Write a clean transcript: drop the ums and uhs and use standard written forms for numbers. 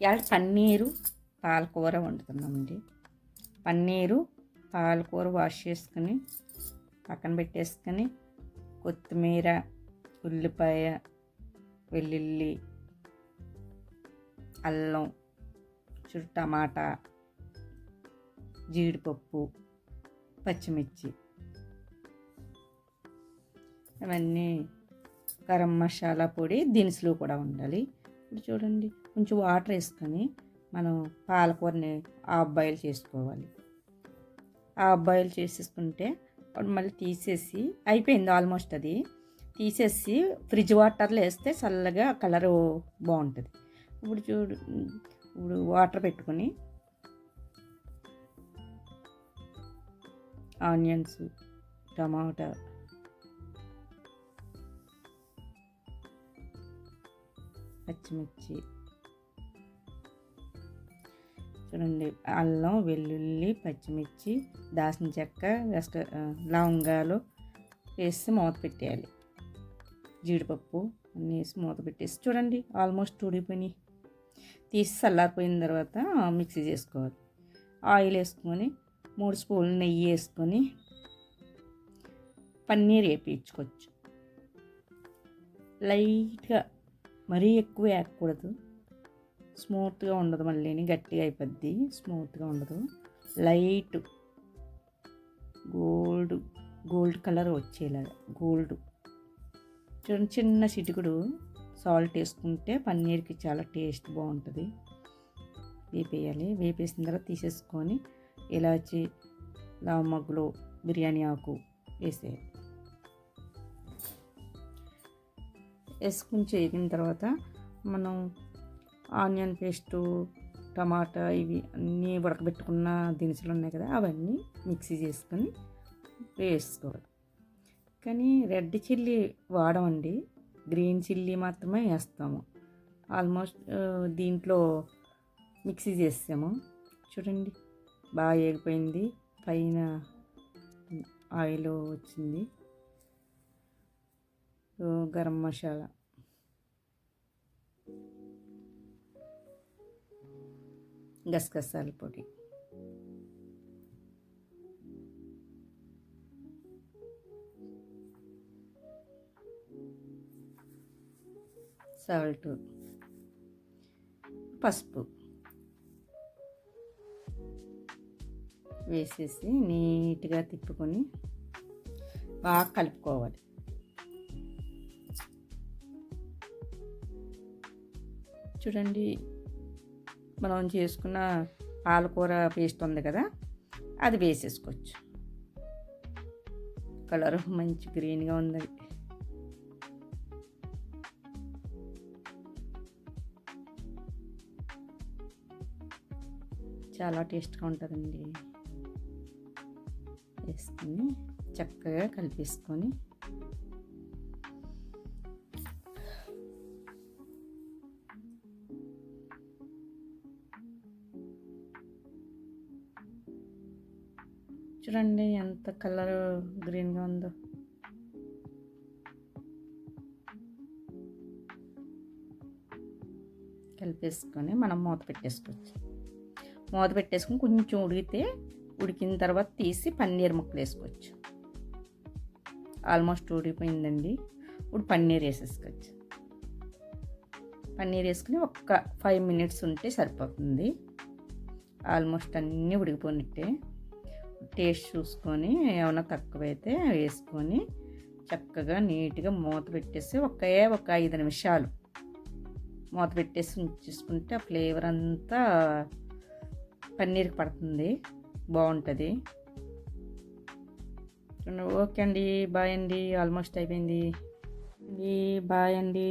ఇవాళ పన్నీరు పాలకూర వండుతున్నామండి. పన్నీరు పాలకూర వాష్ చేసుకుని పక్కన పెట్టేసుకొని కొత్తిమీర, ఉల్లిపాయ, వెల్లుల్లి, అల్లం, టమాటా, జీడిపప్పు, పచ్చిమిర్చి అవన్నీ, గరం మసాలా పొడి, దినుసులు కూడా ఉండాలి. ఇప్పుడు చూడండి, కొంచెం వాటర్ వేసుకొని మనం పాలకూరని హాఫ్ బాయిల్ చేసుకోవాలి. హాఫ్ బాయిల్ చేసేసుకుంటే మళ్ళీ తీసేసి అయిపోయింది ఆల్మోస్ట్. అది తీసేసి ఫ్రిడ్జ్ వాటర్లో వేస్తే చల్లగా కలరు బాగుంటుంది. ఇప్పుడు వాటర్ పెట్టుకొని ఆనియన్స్, టమాటా, పచ్చిమిర్చి, చూడండి, అల్లం, వెల్లుల్లి, పచ్చిమిర్చి, దాల్చిన చెక్క, లవంగాలు వేసి మూత పెట్టేయాలి. జీడిపప్పు అన్నీ వేసి మూత పెట్టేసి చూడండి ఆల్మోస్ట్ ఉడిపోయినాయి. తీసి చల్లారిపోయిన తర్వాత మిక్సీ చేసుకోవాలి. ఆయిల్ వేసుకొని 3 స్పూన్లు నెయ్యి వేసుకొని పన్నీర్ వేయించుకోవచ్చు. లైట్గా, మరీ ఎక్కువ వేయకూడదు, స్మూత్గా ఉండదు, మళ్ళీ గట్టిగా అయిపోద్ది, స్మూత్గా ఉండదు. లైట్ గోల్డ్ కలర్ వచ్చేలాగా, చూడండి. చిన్న చిటికుడు సాల్ట్ వేసుకుంటే పన్నీర్కి చాలా టేస్ట్ బాగుంటుంది. వేపేయాలి. వేపేసిన తర్వాత తీసేసుకొని ఇలాచి, లవంగాలు, బిర్యానీ ఆకు వేసేయాలి. వేసుకుని చేగిన తర్వాత మనం ఆనియన్ పేస్టు, టమాటా, ఇవి అన్నీ ఉడకబెట్టుకున్న దినుసులు ఉన్నాయి కదా, అవన్నీ మిక్సీ చేసుకొని వేసుకోవాలి. కానీ రెడ్ చిల్లీ వాడమండి, గ్రీన్ చిల్లీ మాత్రమే వేస్తాము. ఆల్మోస్ట్ దీంట్లో మిక్సీ చేసాము. చూడండి బాగా వేగిపోయింది, పైన ఆయిల్ వచ్చింది. గరం మసాలా, గసగసాల పొడి, సాల్ట్, పసుపు వేసేసి నీట్గా తిప్పుకొని బాగా కలుపుకోవాలి. చూడండి, మనం చేసుకున్న పాలకూర పేస్ట్ ఉంది కదా, అది వేసేసుకోవచ్చు. కలర్ మంచి గ్రీన్గా ఉంది. చాలా టేస్ట్గా ఉంటుందండి. వేసుకొని చక్కగా కలిపేసుకొని చూడండి ఎంత కలర్ గ్రీన్గా ఉందో. కలిపేసుకొని మనం మూత పెట్టేసుకోవచ్చు. మూత పెట్టేసుకొని కొంచెం ఉడికిన తర్వాత తీసి పన్నీర్ ముక్కలు వేసుకోవచ్చు. ఆల్మోస్ట్ ఉడికిపోయిందండి. ఇప్పుడు పన్నీర్ వేసేసుకోవచ్చు. పన్నీర్ వేసుకుని ఒక్క 5 మినిట్స్ ఉంటే సరిపోతుంది. ఆల్మోస్ట్ అన్నీ ఉడికిపోయినట్టే. టేస్ట్ చూసుకొని ఏమైనా తక్కువైతే వేసుకొని చక్కగా నీట్గా మూత పెట్టేసి ఒక 5 నిమిషాలు మూత పెట్టేసి ఉంచేసుకుంటే ఆ ఫ్లేవర్ అంతా పన్నీర్కి పడుతుంది, బాగుంటుంది. ఓకే అండి, బాయ్ అండి. ఆల్మోస్ట్ అయిపోయింది. బాయ్ అండి.